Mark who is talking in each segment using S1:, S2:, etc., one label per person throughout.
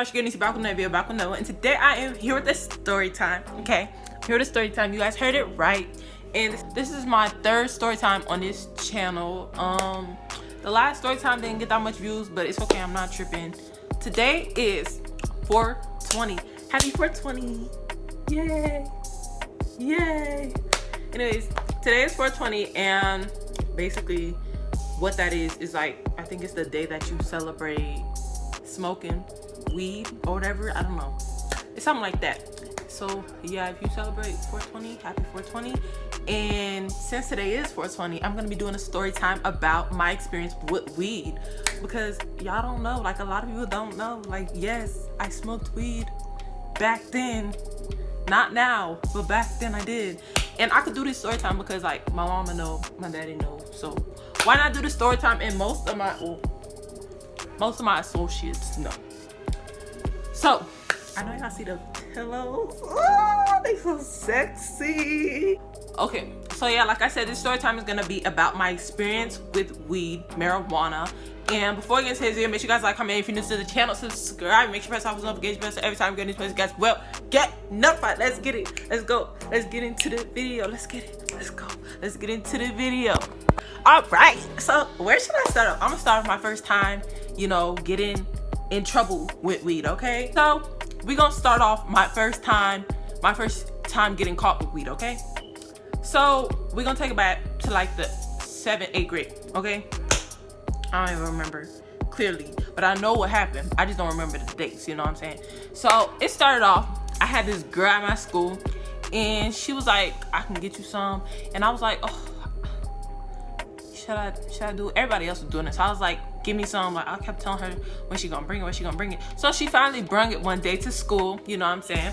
S1: it's your girl Nisi, back with another video, back with another one. And today I am here with a story time. Okay, here with a story time. You guys heard it right. And this is my third story time on this channel. The last story time didn't get that much views, but it's okay, I'm not tripping. Today is 420. Happy 420. Yay. Yay. Anyways, today is 420, and basically what that is like, I think it's the day that you celebrate smoking weed or whatever. I don't know, it's something like that. So yeah, if you celebrate 420, happy 420. And since today is 420, I'm gonna be doing a story time about my experience with weed, because y'all don't know, like a lot of people don't know, like yes, I smoked weed back then, not now, but back then I did. And I could do this story time because like my mama know, my daddy know, so why not do the story time? And most of my associates know. So I know y'all see the pillows. Oh, they so sexy. Okay, so yeah, like I said, this story time is gonna be about my experience with weed, marijuana. And before I get into this video, make sure you guys like, comment. If you're new to the channel, subscribe. Make sure you press all the notification bells so every time we get new videos, guys will get notified. Let's get it. Let's go. Let's get into the video. Let's get it. Let's go. Let's get into the video. All right. So where should I start off? I'm gonna start with my first time, you know, getting in trouble with weed. Okay. So we're gonna start off my first time getting caught with weed. Okay. So we're gonna take it back to like the 7th, 8th grade. Okay. I don't even remember clearly, but I know what happened. I just don't remember the dates, you know what I'm saying? So it started off, I had this girl at my school, and she was like, I can get you some. And I was like, oh, should I do it? Everybody else was doing it. So I was like, give me some. Like I kept telling her when she gonna bring it, So she finally brung it one day to school, you know what I'm saying?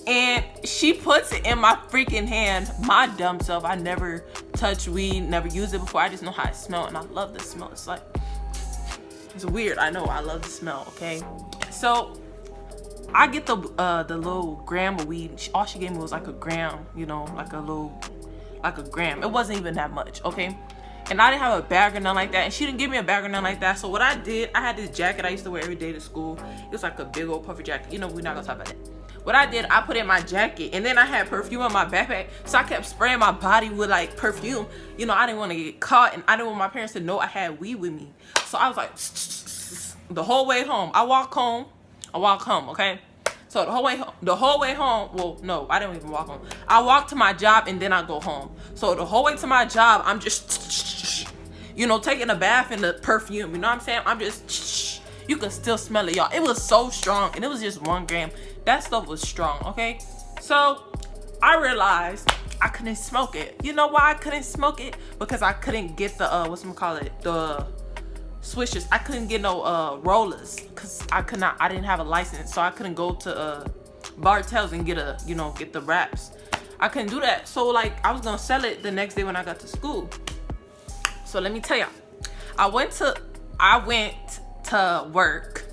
S1: And she puts it in my freaking hand. My dumb self, I never touched weed, never used it before. I just know how it smells, and I love the smell. It's like, it's weird. I know, I love the smell. Okay, so I get the little gram of weed. All she gave me was like a gram, you know, like a gram. It wasn't even that much. Okay, and I didn't have a bag or nothing like that, and she didn't give me a bag or nothing like that. So what I did, I had this jacket I used to wear every day to school. It was like a big old puffer jacket. You know, we're not gonna talk about that. What I did, I put in my jacket, and then I had perfume in my backpack, so I kept spraying my body with like perfume. You know, I didn't want to get caught, and I didn't want my parents to know I had weed with me. So I was like, the whole way home. I walk home, okay? So the whole way home, well, no, I didn't even walk home. I walk to my job, and then I go home. So the whole way to my job, I'm just, you know, taking a bath in the perfume. You know what I'm saying? I'm just, you can still smell it, y'all. It was so strong, and it was just 1 gram. That stuff was strong, okay? So I realized I couldn't smoke it. You know why I couldn't smoke it? Because I couldn't get the the swishers. I couldn't get no rollers, because I didn't have a license, so I couldn't go to Bartels and get the wraps. I couldn't do that. So like I was gonna sell it the next day when I got to school. So let me tell y'all, I went to work,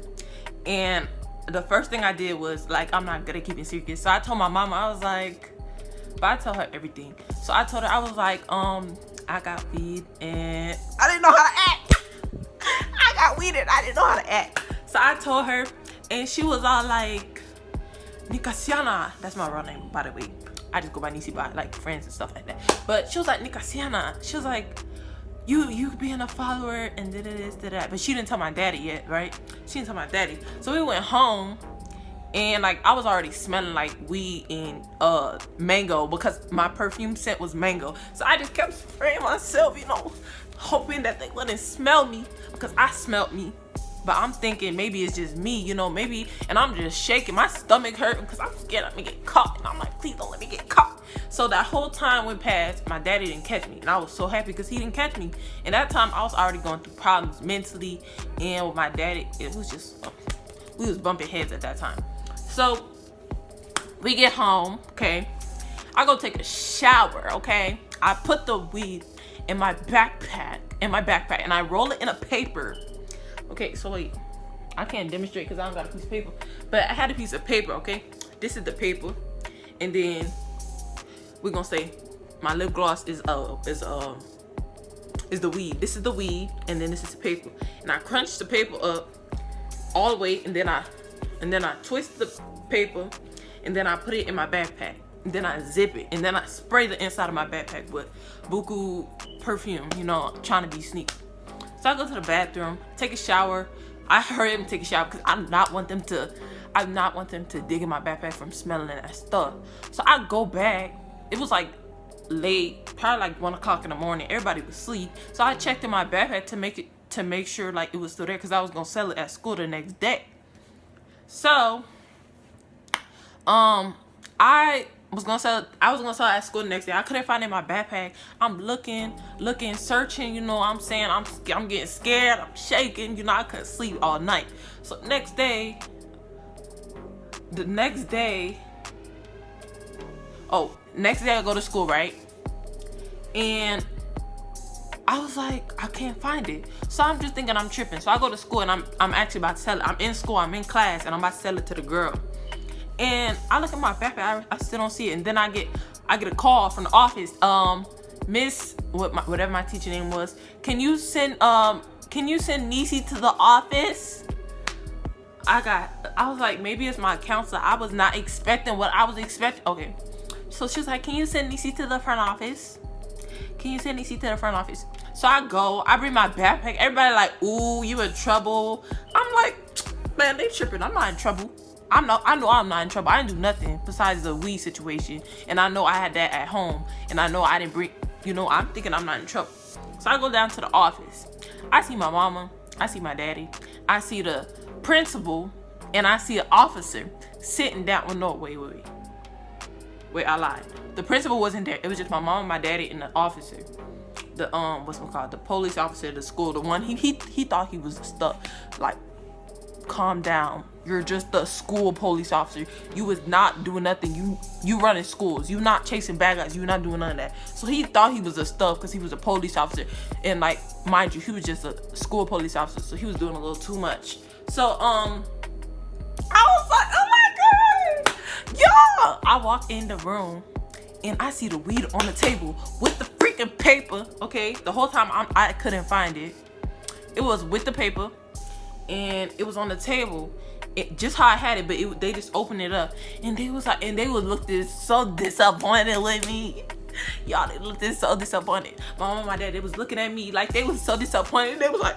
S1: and the first thing I did was like, I'm not good at keeping secrets. So I told my mama, I was like, but I tell her everything. So I told her, I was like, I got weed and I didn't know how to act. I got weed and I didn't know how to act. So I told her, and she was all like, Nicasiana. That's my real name, by the way. I just go by Nisi by like friends and stuff like that. But she was like, Nicasiana. She was like, you being a follower and this, that. But she didn't tell my daddy yet, right? She didn't tell my daddy. So we went home, and like I was already smelling like weed and mango, because my perfume scent was mango. So I just kept spraying myself, you know, hoping that they wouldn't smell me, because I smelled me. But I'm thinking maybe it's just me, you know, maybe, and I'm just shaking. My stomach hurt because I'm scared I'm gonna get caught. And I'm like, please don't let me get caught. So that whole time went past, my daddy didn't catch me. And I was so happy because he didn't catch me. And that time I was already going through problems mentally. And with my daddy, it was just, we was bumping heads at that time. So we get home, okay? I go take a shower, okay? I put the weed in my backpack, and I roll it in a paper. Okay, so wait, I can't demonstrate because I don't got a piece of paper, but I had a piece of paper, okay? This is the paper, and then we're gonna say my lip gloss is the weed. This is the weed, and then this is the paper. And I crunch the paper up all the way, and then I and then I twist the paper, and then I put it in my backpack. And then I zip it, and then I spray the inside of my backpack with buku perfume, you know, trying to be sneaky. So I go to the bathroom, take a shower. I hurry up and take a shower because I do not want them to dig in my backpack from smelling that stuff. So I go back. It was like late, probably like 1 o'clock in the morning. Everybody was asleep. So I checked in my backpack to make sure like it was still there because I was gonna sell it at school the next day. So I was gonna sell it at school the next day. I couldn't find it in my backpack. I'm looking, searching, you know what I'm saying? I'm getting scared, I'm shaking, you know, I couldn't sleep all night. So the next day, I go to school, right? And I was like, I can't find it. So I'm just thinking I'm tripping. So I go to school and I'm actually about to sell it. I'm in school, I'm in class, and I'm about to sell it to the girl. And I look at my backpack, I still don't see it. And then I get a call from the office. Miss, whatever my teacher name was, can you send Nisi to the office? I was like, maybe it's my counselor. I was not expecting what I was expecting. Okay. So she was like, can you send Nisi to the front office? So I go, I bring my backpack. Everybody like, ooh, you in trouble. I'm like, man, they tripping. I'm not in trouble. I know I'm not in trouble. I didn't do nothing besides the weed situation. And I know I had that at home. And I know I didn't bring, you know, I'm thinking I'm not in trouble. So I go down to the office. I see my mama. I see my daddy. I see the principal. And I see an officer sitting down. Well, no, wait, I lied. The principal wasn't there. It was just my mom, my daddy, and the officer. The the police officer of the school. The one he thought he was stuck. Like, calm down. You're just the school police officer. You was not doing nothing. You running schools. You not chasing bad guys. You not doing none of that. So he thought he was a stuff because he was a police officer. And like, mind you, he was just a school police officer. So he was doing a little too much. So I was like, oh my god, y'all! I walk in the room and I see the weed on the table with the freaking paper. Okay, the whole time I couldn't find it. It was with the paper and it was on the table. Just how I had it, but they just opened it up and they was like, and they was looking so disappointed with me. Y'all, they looked so disappointed. My mom and my dad, they was looking at me like they was so disappointed. They was like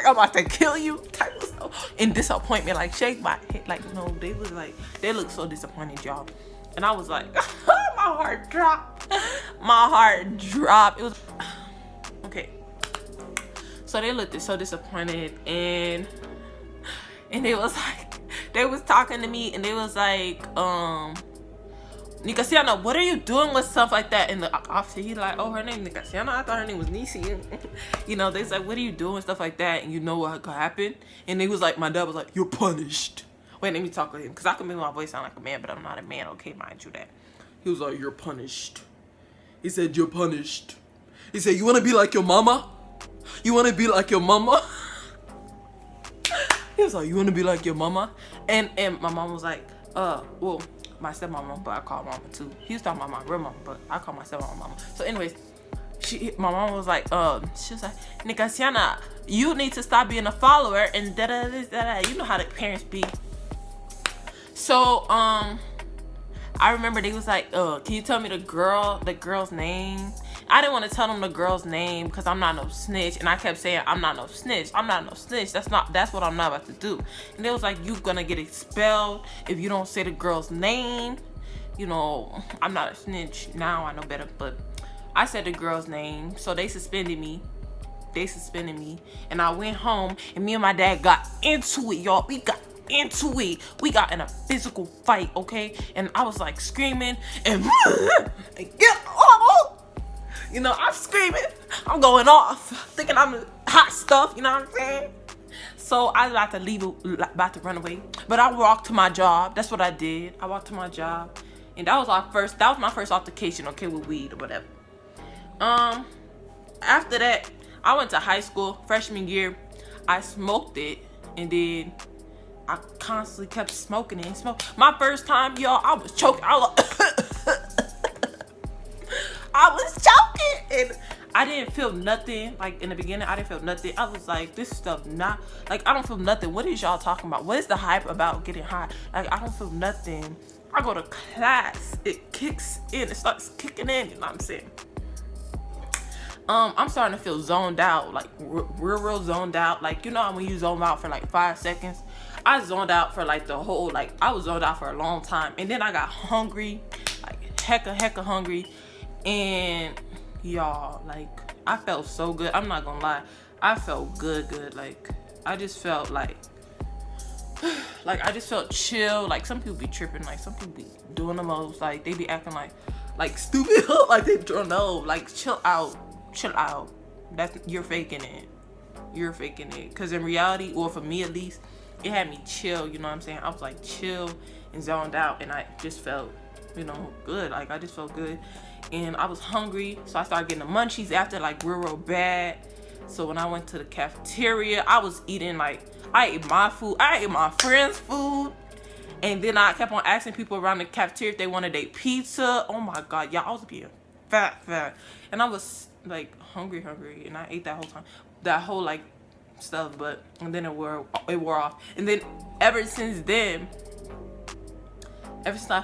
S1: I'm about to kill you type of stuff. In disappointment, like shake my head, like no, they looked so disappointed, y'all. And I was like, my heart dropped. It was okay. So they looked so disappointed, and they was like, they was talking to me, and they was like, Nicasiana, what are you doing with stuff like that? In the officer, he like, oh, her name Nicasiana? I thought her name was Nisi. You know, they was like, what are you doing with stuff like that? And you know what happened? And they was like, my dad was like, you're punished. Wait, let me talk to him, because I can make my voice sound like a man, but I'm not a man, okay, mind you that. He was like, you're punished. He said, you're punished. He said, you want to be like your mama? You want to be like your mama? He was like, you want to be like your mama? And my mom was like, well, my stepmama, but I call mama too. He was talking about my real mama, but I call my stepmama mama. So anyways, my mom was like, she was like, Nicasiana, you need to stop being a follower and da-da-da-da-da. You know how the parents be. So, I remember they was like, can you tell me the girl's name? I didn't want to tell them the girl's name because I'm not no snitch. And I kept saying, I'm not no snitch. That's what I'm not about to do. And they was like, you gonna get expelled if you don't say the girl's name. You know, I'm not a snitch. Now I know better. But I said the girl's name. So they suspended me. And I went home and me and my dad got into it, y'all. We got into it. We got in a physical fight, okay? And I was like screaming and get off. You know, I'm screaming. I'm going off, thinking I'm hot stuff. You know what I'm saying? So I was about to run away. But I walked to my job. That's what I did. I walked to my job, and that was my first altercation, okay, with weed or whatever. After that, I went to high school freshman year. I smoked it, and then I constantly kept smoking it and smoking. My first time, y'all, I was choking. I was choking, and I didn't feel nothing. Like in the beginning, I didn't feel nothing. I was like, this stuff not like, I don't feel nothing. What is y'all talking about? What is the hype about getting high? Like, I don't feel nothing. I go to class, it kicks in, it starts kicking in, you know what I'm saying? I'm starting to feel zoned out, like real zoned out. Like, you know how when you zone out for like 5 seconds? I zoned out for like the whole, like, I was zoned out for a long time. And then I got hungry, like hecka hungry. And y'all, like, I felt so good. I'm not gonna lie, I felt good. Like, I just felt like I just felt chill. Like, some people be tripping, like some people be doing the most, like they be acting like stupid, like they don't know. Like, chill out. That's, you're faking it. Because in reality, or for me at least, it had me chill, you know what I'm saying? I was like chill and zoned out, and I just felt, you know, good. Like, I just felt good. And I was hungry, so I started getting the munchies after, like real bad. So when I went to the cafeteria, I was eating, like, I ate my food, I ate my friends' food. And then I kept on asking people around the cafeteria if they wanted a pizza. Oh my God, y'all, I was being fat. And I was like hungry, and I ate that whole like stuff. But and then it wore off. And then ever since that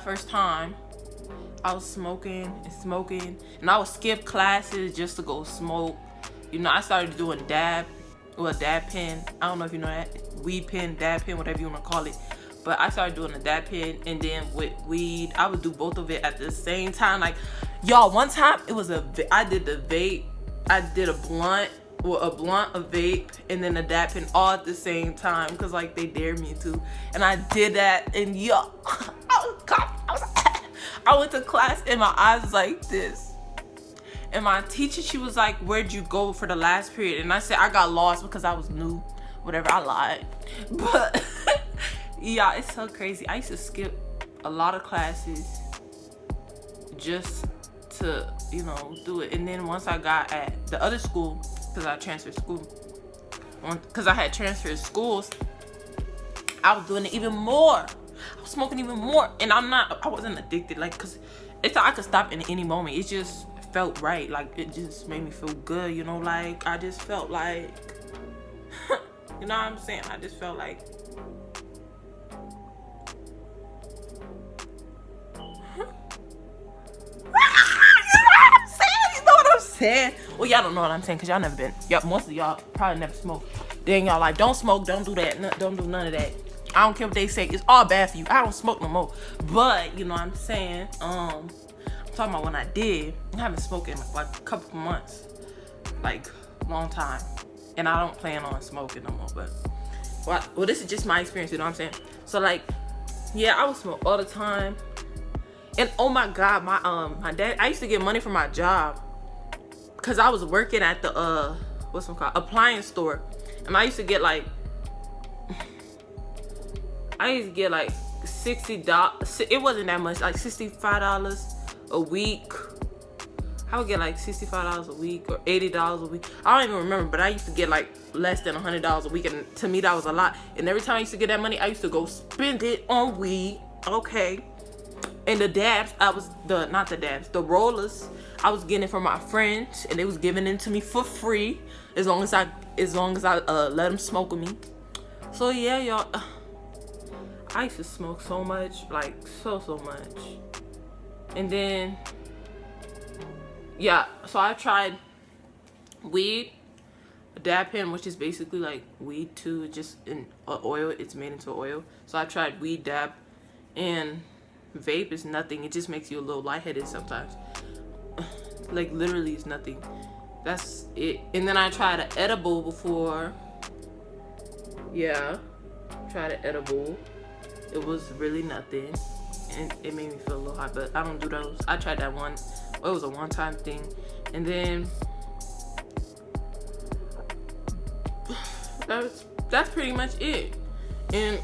S1: first time, I was smoking, and I would skip classes just to go smoke. You know, I started doing dab pen. I don't know if you know that, weed pen, dab pen, whatever you want to call it. But I started doing a dab pen, and then with weed, I would do both of it at the same time. Like, y'all, one time I did the vape, I did a blunt, a vape, and then a dab pen all at the same time, because like they dared me to, and I did that, and yo, I went to class and my eyes was like this. And my teacher, she was like, where'd you go for the last period? And I said, I got lost because I was new. Whatever, I lied. But yeah, it's so crazy. I used to skip a lot of classes just to, you know, do it. And then once I got at the other school, because I had transferred schools, I was doing it even more. I was smoking even more. And I wasn't addicted, like, because it's like I could stop in any moment. It just felt right. Like, it just made me feel good, you know? Like, I just felt like, you know what I'm saying? I just felt like, saying. Well, y'all don't know what I'm saying because y'all never been. Yep, most of y'all probably never smoked. Then y'all like, don't smoke, don't do that, don't do none of that. I don't care what they say. It's all bad for you. I don't smoke no more. But you know what I'm saying? I'm talking about when I did. I haven't smoked in like a couple of months, like long time, and I don't plan on smoking no more. But well, this is just my experience. You know what I'm saying? So like, yeah, I would smoke all the time. And oh my God, my dad. I used to get money from my job. Cause I was working at the what's it called, appliance store, and I used to get like $60. It wasn't that much, like $65 a week. I would get like $65 a week or $80 a week. I don't even remember, but I used to get like less than $100 a week, and to me that was a lot. And every time I used to get that money, I used to go spend it on weed. Okay. And the dabs, the rollers, I was getting it from my friends, and they was giving it to me for free as long as I let them smoke with me. So yeah, y'all, I used to smoke so much, like so much. And then yeah, so I tried weed, a dab pen, which is basically like weed too, just in oil. It's made into oil. So I tried weed, dab, and vape is nothing. It just makes you a little lightheaded sometimes. Like literally it's nothing. That's it. And then I tried an edible before. Yeah, tried an edible. It was really nothing, and it made me feel a little high, but I don't do those. I tried that one. It was a one-time thing. And then that's pretty much it. And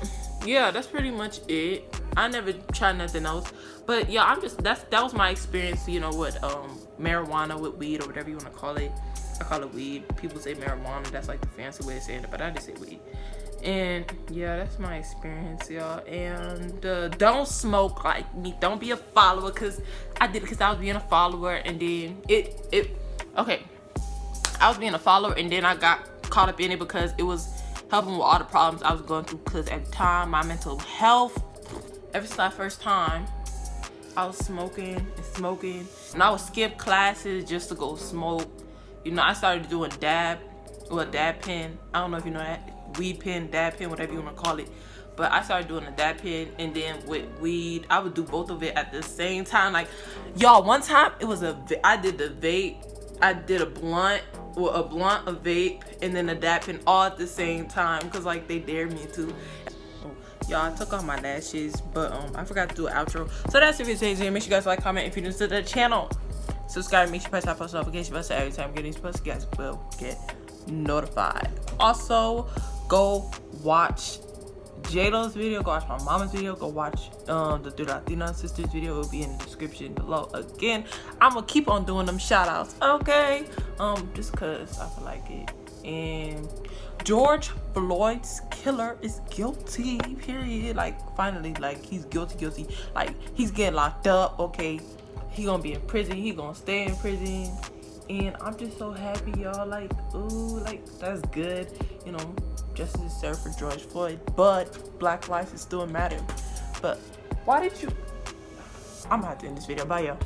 S1: yeah, that's pretty much it. I never tried nothing else. But yeah, that was my experience, you know, with marijuana, with weed, or whatever you want to call it. I call it weed. People say marijuana, that's like the fancy way of saying it, but I just say weed. And yeah, that's my experience, y'all. And don't smoke like me. Don't be a follower, because I did it because I was being a follower. And then okay, I was being a follower, and then I got caught up in it because it was helping with all the problems I was going through. Because at the time, my mental health, ever since that first time, I was smoking and smoking, and I would skip classes just to go smoke. You know, I started doing dab pen. I don't know if you know that, weed pen, dab pen, whatever you want to call it. But I started doing a dab pen, and then with weed, I would do both of it at the same time. Like, y'all, one time it was I did the vape, I did a blunt, a vape, and then a dab pen all at the same time, because like they dared me to. Y'all, I took off my lashes, but I forgot to do an outro. So that's it for today's video. Make sure you guys like, comment if you're new to the channel. Subscribe, make sure you press that post notification bell so every time I get these posts, you guys will get notified. Also, go watch J-Lo's video, go watch my mama's video, go watch the Three Latina sisters video. It will be in the description below. Again, I'm gonna keep on doing them shout outs, okay? Just cause I feel like it. And George Floyd's killer is guilty, period. Like, finally, like, he's guilty. Like, he's getting locked up, okay? He gonna be in prison, he gonna stay in prison. And I'm just so happy, y'all. Like, ooh, like, that's good. You know, justice is served for George Floyd, but black lives is still matter. But why did you... I'm gonna have to end this video. Bye, y'all.